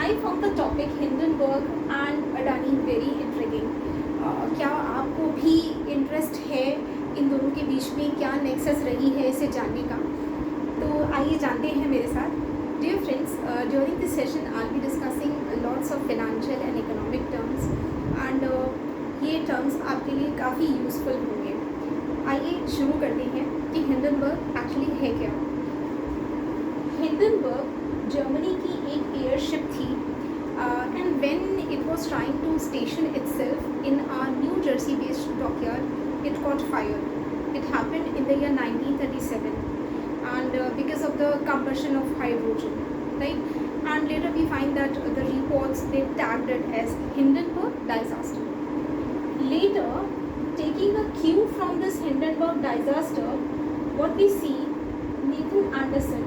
I found the topic Hindenburg and Adani very intriguing. क्या आपको भी इंटरेस्ट है इन दोनों के बीच में, क्या नेक्सस रही है इसे जानने का? तो आइए जानते हैं मेरे साथ. Dear friends, during this session I'll be discussing lots of financial and economic terms and ये terms आपके लिए काफ़ी यूज़फुल होंगे. आइए शुरू करते हैं कि हिंडनबर्ग एक्चुअली है क्या. हिंडनबर्ग जर्मनी की एक एयरशिप थी and when it was trying to station itself in a New Jersey based dockyard, it caught fire. It happened in the year 1937 and because of the combustion of hydrogen, right? And later we find that the reports, they tagged it as Hindenburg disaster. Later, taking a cue from this Hindenburg disaster, what we see, Nathan Anderson,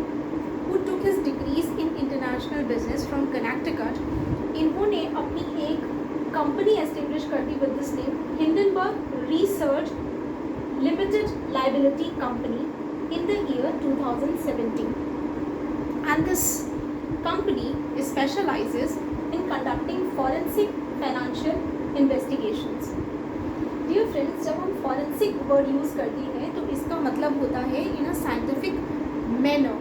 who took his degrees in international business from Connecticut, इन्होंने अपनी एक company establish कर दी with this name Hindenburg research limited liability company in the year 2017 and this company specializes in conducting forensic financial investigations. Dear friends, जब हम forensic word use करते हैं तो इसका मतलब होता है in a scientific manner,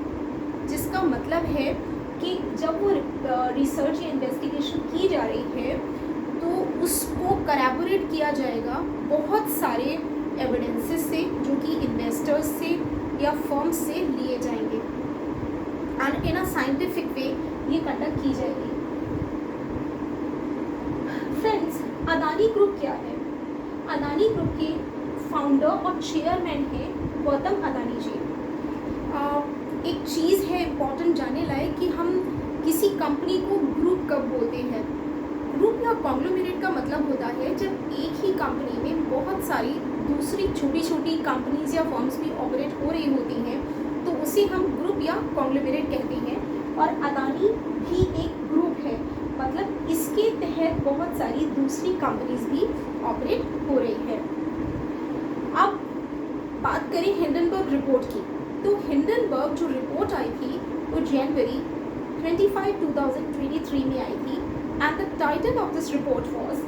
जिसका मतलब है कि जब वो रिसर्च या इन्वेस्टिगेशन की जा रही है तो उसको करैबोरेट किया जाएगा बहुत सारे एविडेंसेस से जो कि इन्वेस्टर्स से या फर्म्स से लिए जाएंगे and in a scientific way ये कंडक्ट की जाएगी. फ्रेंड्स, अदानी ग्रुप क्या है? अदानी ग्रुप के फाउंडर और चेयरमैन है गौतम अदानी जी. एक चीज़ है इम्पॉर्टेंट जानने लायक कि हम किसी कंपनी को ग्रुप कब बोलते हैं. ग्रुप या कॉन्ग्लोमेरेट का मतलब होता है जब एक ही कंपनी में बहुत सारी दूसरी छोटी छोटी कंपनीज या फर्म्स भी ऑपरेट हो रही होती हैं तो उसे हम ग्रुप या कॉन्ग्लोमेरेट कहते हैं. और अदानी भी एक ग्रुप है, मतलब इसके तहत बहुत सारी दूसरी कंपनीज भी ऑपरेट हो रही है. अब बात करें हिंडनबर्ग रिपोर्ट की, तो हिंडनबर्ग जो रिपोर्ट आई थी वो जनवरी 25, 2023 में आई थी and the title of this report was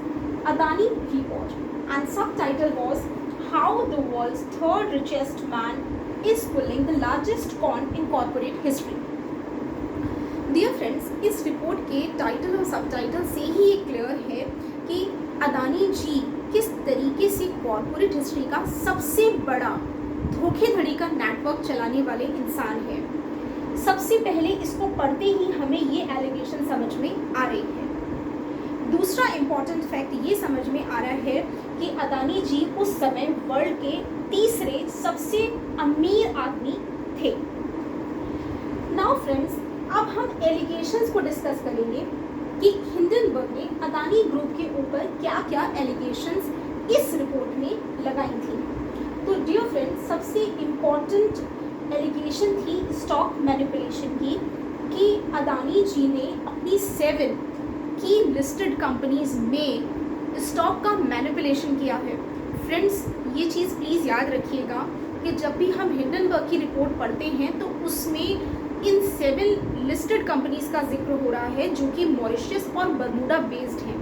Adani report and subtitle was how the world's third richest man is pulling the largest con in corporate history. Dear friends, इस report के title और सब title से ही ये clear है कि अदानी जी किस तरीके से कॉर्पोरेट हिस्ट्री का सबसे बड़ा धोखेधड़ी का नेटवर्क चलाने वाले इंसान है. सबसे पहले इसको पढ़ते ही हमें ये एलिगेशन समझ में आ रही है. दूसरा इम्पॉर्टेंट फैक्ट ये समझ में आ रहा है कि अदानी जी उस समय वर्ल्ड के तीसरे सबसे अमीर आदमी थे. नाउ फ्रेंड्स, अब हम एलिगेशंस को डिस्कस करेंगे कि हिंडनबर्ग ने अदानी ग्रुप के ऊपर क्या क्या एलिगेशंस इस रिपोर्ट में लगाई थी. तो डियर फ्रेंड्स, सबसे इम्पॉर्टेंट एलिगेशन थी स्टॉक मैनिपुलेशन की कि अदानी जी ने अपनी 7 की लिस्टेड कंपनीज में स्टॉक का मैनिपुलेशन किया है. फ्रेंड्स, ये चीज़ प्लीज़ याद रखिएगा कि जब भी हम हिंडनबर्ग की रिपोर्ट पढ़ते हैं तो उसमें इन 7 लिस्टेड कंपनीज का जिक्र हो रहा है जो कि मॉरिशस और बर्मुडा बेस्ड हैं,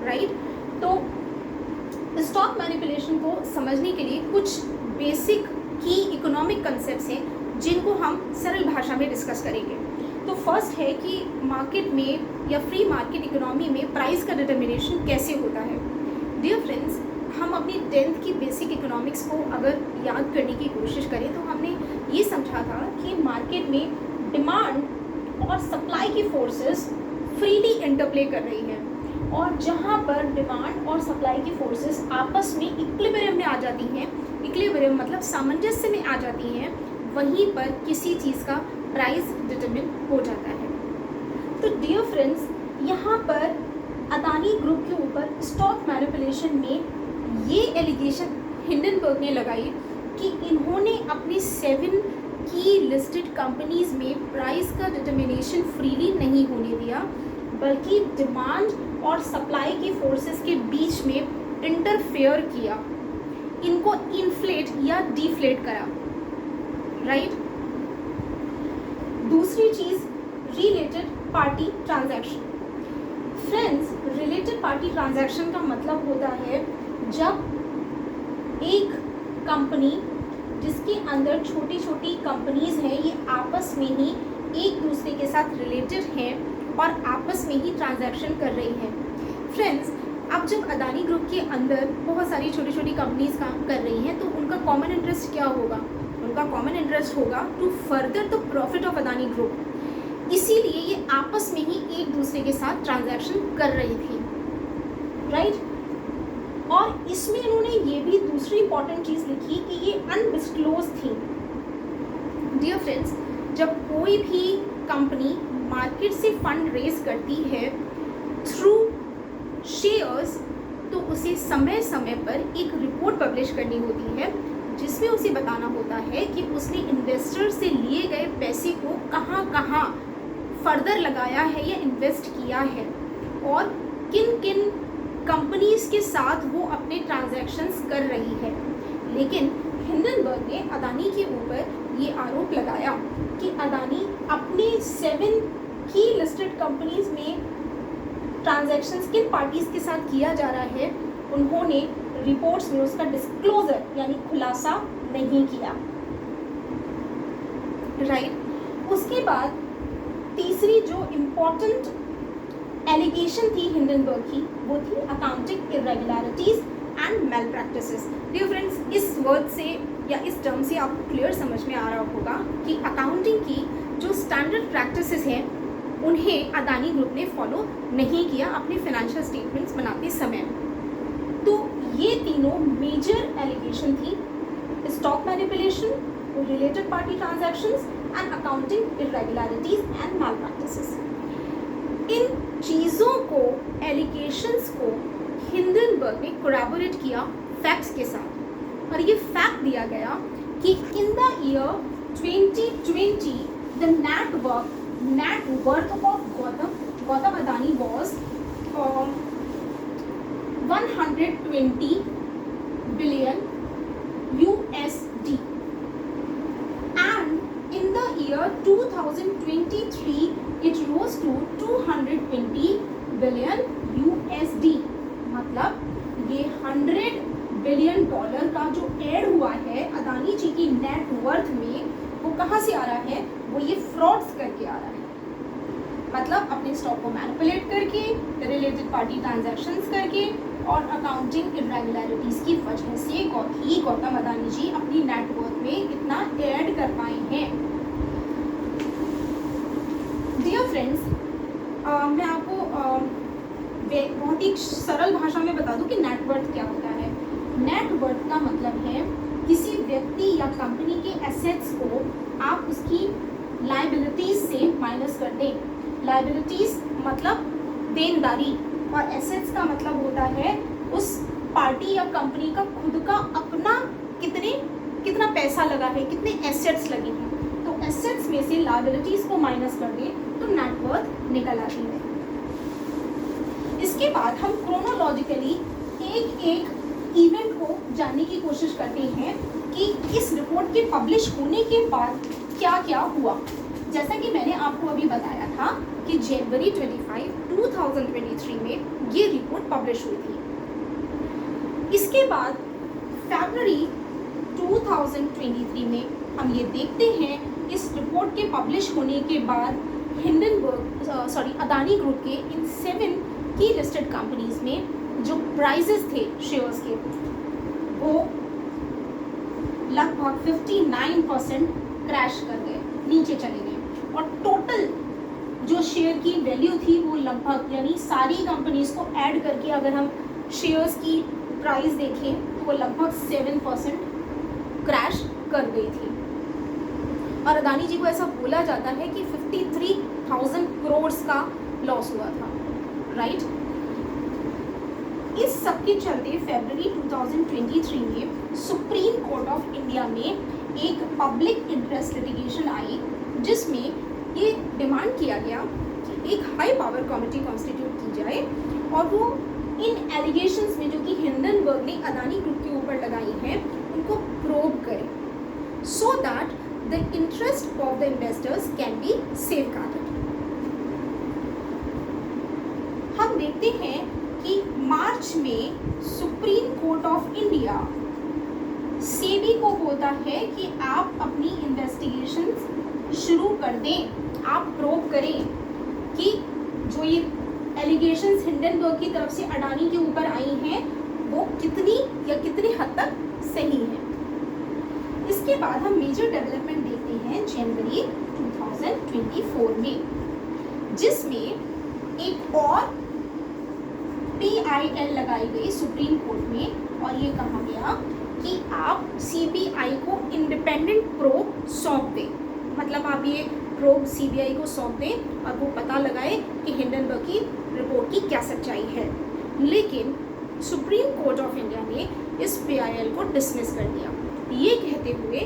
राइट. तो स्टॉक मैनिपुलेशन को समझने के लिए कुछ बेसिक की इकोनॉमिक कंसेप्ट्स हैं जिनको हम सरल भाषा में डिस्कस करेंगे. तो फर्स्ट है कि मार्केट में या फ्री मार्केट इकोनॉमी में प्राइस का डिटर्मिनेशन कैसे होता है. डियर फ्रेंड्स, हम अपनी 10th की बेसिक इकोनॉमिक्स को अगर याद करने की कोशिश करें तो हमने ये समझा था कि मार्केट में डिमांड और सप्लाई की फोर्सेस फ्रीली इंटरप्ले कर रही है और जहाँ पर डिमांड और सप्लाई की फोर्सेस आपस में इक्विलिब्रियम में आ जाती हैं, इक्विलिब्रियम मतलब सामंजस्य में आ जाती हैं, वहीं पर किसी चीज़ का प्राइस डिटरमिन हो जाता है. तो डियर फ्रेंड्स, यहाँ पर अदानी ग्रुप के ऊपर स्टॉक मैनिपुलेशन में ये एलिगेशन हिंडनबर्ग ने लगाई कि इन्होंने अपनी 7 की लिस्टेड कंपनीज में प्राइस का डिटर्मिनेशन फ्रीली नहीं होने दिया, बल्कि डिमांड और सप्लाई की फोर्सेस के बीच में इंटरफेयर किया, इनको इन्फ्लेट या डिफ्लेट करा, राइट. दूसरी चीज़ related party transaction. Friends, related party transaction का मतलब होता है जब एक कंपनी जिसके अंदर छोटी छोटी कंपनीज हैं ये आपस में ही एक दूसरे के साथ रिलेटेड हैं और आपस में ही ट्रांजैक्शन कर रही हैं। फ्रेंड्स, अब जब अदानी ग्रुप के अंदर बहुत सारी छोटी छोटी कंपनीज काम कर रही हैं तो उनका कॉमन इंटरेस्ट क्या होगा? उनका कॉमन इंटरेस्ट होगा to further the profit of Adani group. इसीलिए ये आपस में ही एक दूसरे के साथ ट्रांजैक्शन कर रही थी, राइट? और इसमें इन्होंने ये भी दूसरी इंपॉर्टेंट चीज़ लिखी कि ये अनडिस्क्लोज थी। डियर फ्रेंड्स, जब कोई भी कंपनी मार्केट से फंड रेज करती है थ्रू शेयर्स तो उसे समय समय पर एक रिपोर्ट पब्लिश करनी होती है जिसमें उसे बताना होता है कि उसने इन्वेस्टर से लिए गए पैसे को कहाँ कहाँ फर्दर लगाया है या इन्वेस्ट किया है और किन किन कंपनीज के साथ वो अपने ट्रांजैक्शंस कर रही है। लेकिन हिंडनबर्ग ने अदानी के ऊपर ये आरोप लगाया कि अदानी अपने 7 की लिस्टेड कंपनीज में ट्रांजैक्शंस किन पार्टीज के साथ किया जा रहा है उन्होंने रिपोर्ट्स में उसका डिस्क्लोजर यानी खुलासा नहीं किया, राइट? उसके बाद तीसरी जो इम्पोर्टेंट एलिगेशन थी हिंडनबर्ग की वो थी accounting irregularities and malpractices. Dear friends, इस वर्ड से या इस टर्म से आपको क्लियर समझ में आ रहा होगा कि अकाउंटिंग की जो स्टैंडर्ड प्रैक्टिसेस हैं उन्हें अदानी ग्रुप ने फॉलो नहीं किया अपने फाइनेंशियल स्टेटमेंट्स बनाते समय। तो ये तीनों मेजर एलिगेशन थी, stock manipulation, related party transactions and accounting irregularities and malpractices. इन चीज़ों को, एलिगेशंस को हिंडनबर्ग ने कोलैबोरेट किया फैक्ट्स के साथ और ये फैक्ट दिया गया कि इन the year 2020 the net worth of Gautam Adani was 120 billion USD and in the year 2023 it rose to 220 billion USD। मतलब ये $100 बिलियन का जो ऐड हुआ है अदानी जी की नेट वर्थ में वो कहाँ से आ रहा है? वो ये फ्रॉड्स करके आ रहा है, मतलब अपने स्टॉक को मैनिपुलेट करके, रिलेटेड पार्टी ट्रांजैक्शंस करके और अकाउंटिंग इरेगुलरिटीज की वजह से गौतम अदानी जी अपनी नेट वर्थ में इतना ऐड कर पाए हैं। डियर फ्रेंड्स, मैं आपको बहुत ही सरल भाषा में बता दूं कि नेट वर्थ क्या होता है। नेट वर्थ का मतलब है किसी व्यक्ति या कंपनी के एसेट्स को आप उसकी लायबिलिटीज से माइनस कर दें। लायबिलिटीज मतलब देनदारी और एसेट्स का मतलब होता है उस पार्टी या कंपनी का खुद का अपना कितना पैसा लगा है, कितने एसेट्स लगे हैं। तो एसेट्स में से लायबिलिटीज को माइनस कर दें तो नेट वर्थ निकल आती है। इसके बाद हम क्रोनोलॉजिकली एक एक इवेंट को जानने की कोशिश करते हैं कि इस रिपोर्ट के पब्लिश होने के बाद क्या क्या हुआ। जैसा कि मैंने आपको अभी बताया था कि जनवरी 25, 2023 में ये रिपोर्ट पब्लिश हुई थी। इसके बाद फरवरी 2023 में हम ये देखते हैं इस रिपोर्ट के पब्लिश होने के बाद अदानी ग्रुप के इन 7 की लिस्टेड कंपनीज में जो प्राइसेस थे शेयर्स के वो लगभग 59% क्रैश कर गए, नीचे चले गए और टोटल जो शेयर की वैल्यू थी वो लगभग, यानी सारी कंपनीज को ऐड करके अगर हम शेयर्स की प्राइस देखें तो वो लगभग 7% क्रैश कर गई थी। और अदानी जी को ऐसा बोला जाता है कि 53,000 करोड़ का लॉस हुआ था, राइट? इस सब के चलते फरवरी 2023 में सुप्रीम कोर्ट ऑफ इंडिया में एक पब्लिक इंटरेस्ट लिटिगेशन आई जिसमें ये डिमांड किया गया कि एक हाई पावर कमेटी कॉन्स्टिट्यूट की जाए और वो इन एलिगेशंस में जो कि हिंडनबर्ग ने अदानी ग्रुप के ऊपर लगाई हैं उनको प्रोब करे so that the interest of the investors can be safeguarded. March में Supreme Court of India SEBI को बोलता है कि आप अपनी इन्वेस्टिगेशन शुरू कर दें, आप प्रोब करें कि जो ये एलिगेशंस हिंडनबर्ग की तरफ से अडानी के ऊपर आई हैं वो कितनी हद तक सही है। इसके बाद हम मेजर डेवलपमेंट देखते हैं जनवरी 2024 में, जिसमें एक और PIL लगाई गई सुप्रीम कोर्ट में और ये कहा गया कि आप CBI को इंडिपेंडेंट प्रोब सौंप दें। मतलब आप ये प्रोब CBI को सौंप दें और वो पता लगाए कि हिंडनबर्ग की रिपोर्ट की क्या सच्चाई है। लेकिन सुप्रीम कोर्ट ऑफ इंडिया ने इस PIL को डिसमिस कर दिया, ये कहते हुए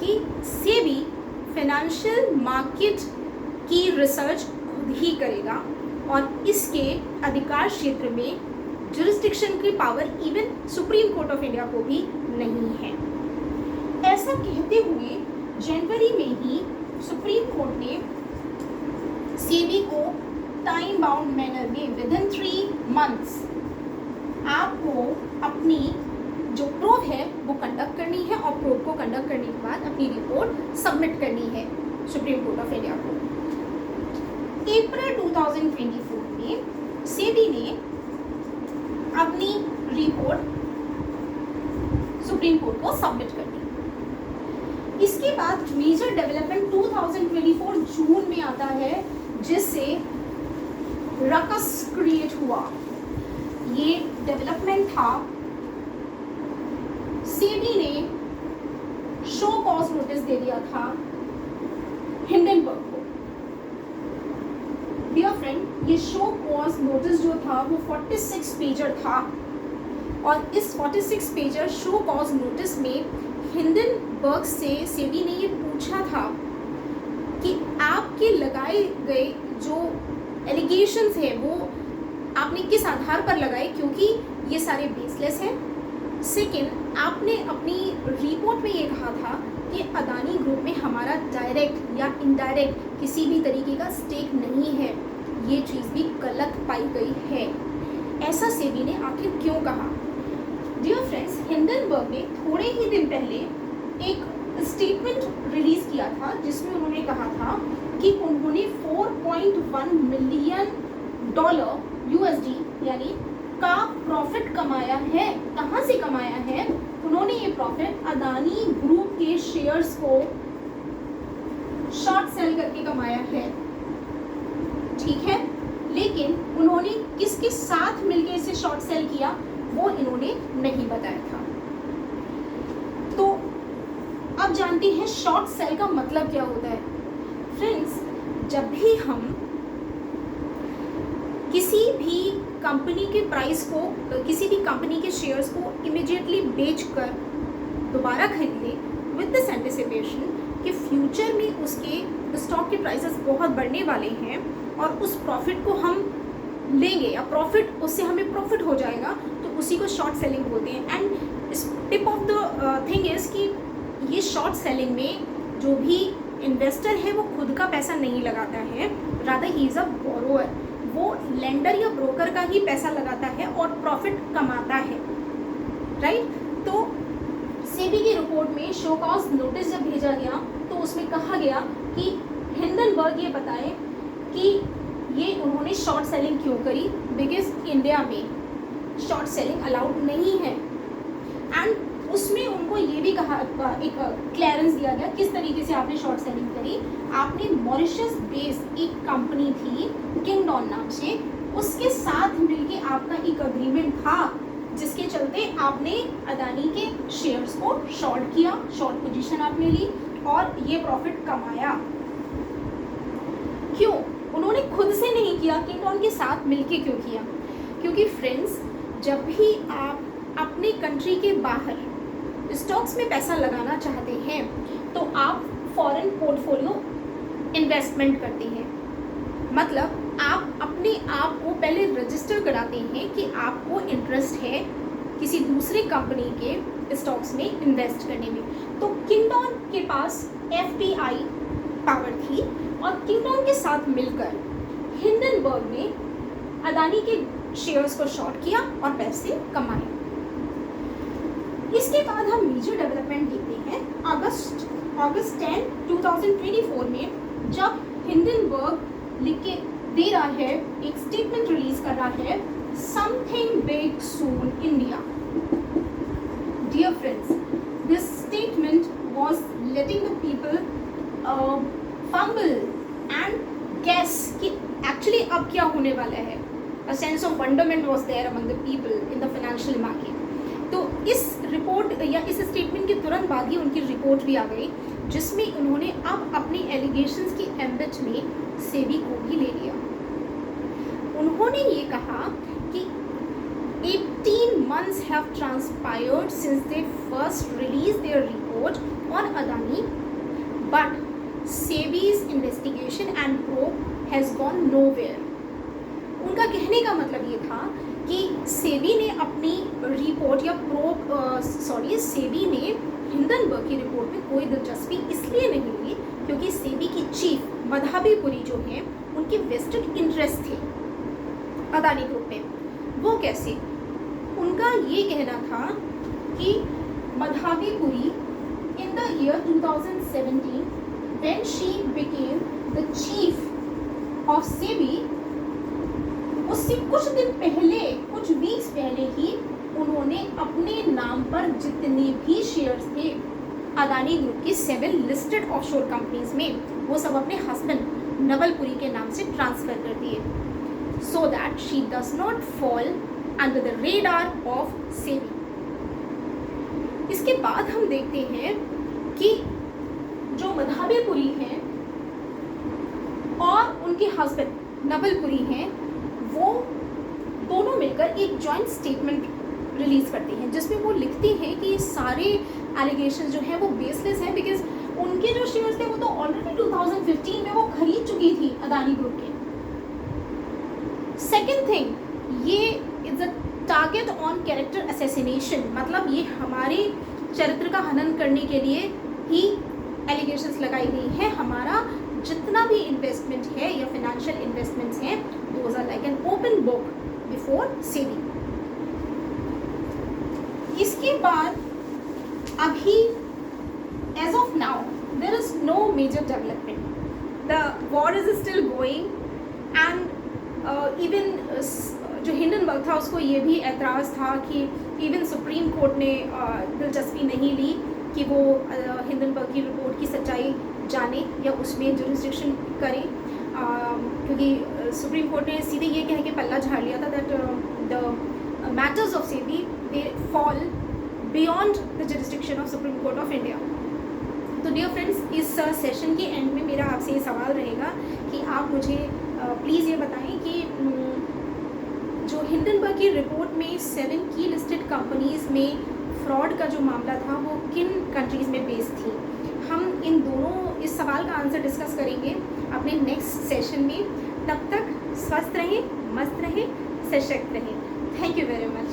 कि सेबी फाइनेंशियल मार्केट की रिसर्च खुद ही करेगा और इसके अधिकार क्षेत्र में जुरिस्डिक्शन की power even supreme Court of India को भी नहीं है। ऐसा कहते हुए जनवरी में ही सुप्रीम कोर्ट ने सेबी को टाइम बाउंड मैनर में विदिन 3 मंथ्स आपको अपनी जो प्रोब है वो कंडक्ट करनी है और प्रोब को कंडक्ट करने के बाद अपनी रिपोर्ट सबमिट करनी है सुप्रीम कोर्ट ऑफ इंडिया को। अप्रैल 2024 में सेबी ने अपनी रिपोर्ट सुप्रीम कोर्ट को सबमिट कर दी। इसके बाद मेजर डेवलपमेंट 2024 जून में आता है, जिससे रकस क्रिएट हुआ। ये डेवलपमेंट था, सेबी ने शो कॉज नोटिस दे दिया था हिंडनबर्ग को। डियर फ्रेंड, ये शो कॉज नोटिस जो था वो 46 पेजर था और इस 46 पेजर शो कॉज नोटिस में हिंडनबर्ग से सेबी ने ये पूछा था कि आपके लगाए गए जो एलिगेशंस है वो आपने किस आधार पर लगाए, क्योंकि ये सारे बेसलेस हैं। सेकेंड, आपने अपनी रिपोर्ट में ये कहा था कि अदानी ग्रुप में हमारा डायरेक्ट या इनडायरेक्ट किसी भी तरीके का स्टेक नहीं है। ये चीज़ भी गलत पाई गई है। ऐसा सेबी ने आखिर क्यों कहा? डियर फ्रेंड्स, हिंडनबर्ग ने थोड़े ही दिन पहले एक स्टेटमेंट रिलीज किया था जिसमें उन्होंने कहा था कि उन्होंने $4.1 मिलियन USD यानी का प्रॉफिट कमाया है। कहाँ से कमाया है? उन्होंने ये प्रॉफिट अदानी ग्रुप के शेयर्स को शॉर्ट सेल करके कमाया है, ठीक है। लेकिन उन्होंने किसके साथ मिलकर इसे शॉर्ट सेल किया वो इन्होंने नहीं बताया था। तो अब जानते हैं शॉर्ट सेल का मतलब क्या होता है। फ्रेंड्स, जब भी हम किसी भी कंपनी के प्राइस को, किसी भी कंपनी के शेयर्स को इमीडिएटली बेचकर दोबारा खरीदें विद दिस एंटिसिपेशन कि फ्यूचर में उसके स्टॉक के प्राइसेस बहुत बढ़ने वाले हैं और उस प्रॉफिट को हम लेंगे या प्रॉफिट उससे हमें प्रॉफिट हो जाएगा, तो उसी को शॉर्ट सेलिंग बोलते हैं। And tip of the thing is कि ये शॉर्ट सेलिंग में जो भी इन्वेस्टर है वो खुद का पैसा नहीं लगाता है, rather he is a borrower. वो लेंडर या ब्रोकर का ही पैसा लगाता है और प्रॉफिट कमाता है, राइट। तो सेबी की रिपोर्ट में शो कॉज नोटिस जब भेजा गया तो उसमें कहा गया कि हिंडनबर्ग ये बताए कि ये उन्होंने शॉर्ट सेलिंग क्यों करी, बिकॉज इंडिया में शॉर्ट सेलिंग अलाउड नहीं है। एंड उसमें उनको ये भी कहा, एक क्लियरेंस दिया गया किस तरीके से आपने शॉर्ट सेलिंग करी। आपने मॉरिशस बेस्ड एक कंपनी थी किंगडॉन नाम से, उसके साथ मिलके आपका एक अग्रीमेंट था जिसके चलते आपने अदानी के शेयर्स को शॉर्ट किया, शॉर्ट पोजीशन आपने ली और ये प्रॉफिट कमाया। क्यों? उन्होंने खुद से नहीं किया, किंगडॉन के साथ मिलके क्यों किया? क्योंकि फ्रेंड्स, जब भी आप अपने कंट्री के बाहर स्टॉक्स में पैसा लगाना चाहते हैं तो आप फॉरेन पोर्टफोलियो इन्वेस्टमेंट करते हैं। मतलब आप अपने आप को पहले रजिस्टर कराते हैं कि आपको इंटरेस्ट है किसी दूसरे कंपनी के स्टॉक्स में इन्वेस्ट करने में। तो किंगडॉन के पास FPI पावर थी और किंगडॉन के साथ मिलकर हिंडनबर्ग ने अदानी के शेयर्स को शॉर्ट किया और पैसे कमाए। इसके बाद हम मेजर डेवलपमेंट देखते हैं। अगस्त 10, 2024 में जब हिंडनबर्ग लिख के दे रहा है, एक स्टेटमेंट रिलीज कर रहा है, something big soon India. Dear friends, this statement was letting the people fumble and guess कि एक्चुअली अब क्या होने वाला है। A sense of wonderment was there among the people in the financial market. तो इस रिपोर्ट या इस स्टेटमेंट के तुरंत बाद ही उनकी रिपोर्ट भी आ गई, जिसमें उन्होंने अब अपनी एलिगेशंस की एम्बिट में सेबी को भी ले लिया। उन्होंने ये कहा कि 18 months have transpired since they first released their report on Adani, but SEBI's investigation and probe has gone nowhere. उनका कहने का मतलब ये था कि सेबी ने अपनी रिपोर्ट या सेबी ने हिंडनबर्ग की रिपोर्ट में कोई दिलचस्पी इसलिए नहीं ली क्योंकि सेबी की चीफ मधाबीपुरी जो है, उनके वेस्टेड इंटरेस्ट थे अदानी ग्रुप में। वो कैसे? उनका ये कहना था कि Madhabi Puri in the year 2017 when she became the chief of SEBI, उससे कुछ दिन पहले, कुछ वीक्स पहले ही उन्होंने अपने नाम पर जितने भी शेयर्स थे अदानी ग्रुप की 7 लिस्टेड ऑफशोर कंपनीज में, वो सब अपने हस्बैंड नवलपुरी के नाम से ट्रांसफर कर दिए, so that she does not fall under the radar of SEBI. इसके बाद हम देखते हैं कि जो मधाबीपुरी हैं और उनके हस्बैंड नवलपुरी हैं, वो दोनों मिलकर एक जॉइंट स्टेटमेंट रिलीज करते हैं जिसमें वो लिखते हैं कि सारे एलिगेशन जो है वो बेसलेस है, बिकॉज उनके जो शेयर्स थे वो तो ऑलरेडी 2015 में वो खरीद चुकी थी अदानी ग्रुप के। सेकेंड थिंग, ये is a target on character assassination, मतलब ये हमारे चरित्र का हनन करने के लिए ही एलिगेशंस लगाई गई है। हमारा जितना भी इन्वेस्टमेंट है या फाइनेंशियल इन्वेस्टमेंट्स हैं, those are like an open book before SEBI. इसके बाद अभी as of now there is no major development, the war is still going and even जो हिंडनबर्ग था उसको ये भी एतराज़ था कि इवन सुप्रीम कोर्ट ने दिलचस्पी नहीं ली कि वो हिंडनबर्ग की रिपोर्ट की सच्चाई जाने या उसमें जुरिस्डिक्शन करें, क्योंकि सुप्रीम कोर्ट ने सीधे ये कह के पल्ला झाड़ लिया था that the matters of SEBI they fall beyond the jurisdiction of supreme Court of India. तो डियर फ्रेंड्स, इस सेशन के एंड में मेरा आपसे ये सवाल रहेगा कि आप मुझे प्लीज़ ये बताएं कि जो हिंडनबर्ग की रिपोर्ट में 7 की लिस्टेड कंपनीज़ में फ्रॉड का जो मामला था वो किन कंट्रीज़ में बेस्ड थी। हम इन दोनों इस सवाल का आंसर डिस्कस करेंगे अपने नेक्स्ट सेशन में। तब तक स्वस्थ रहें, मस्त रहें, सशक्त रहें। Thank you very much.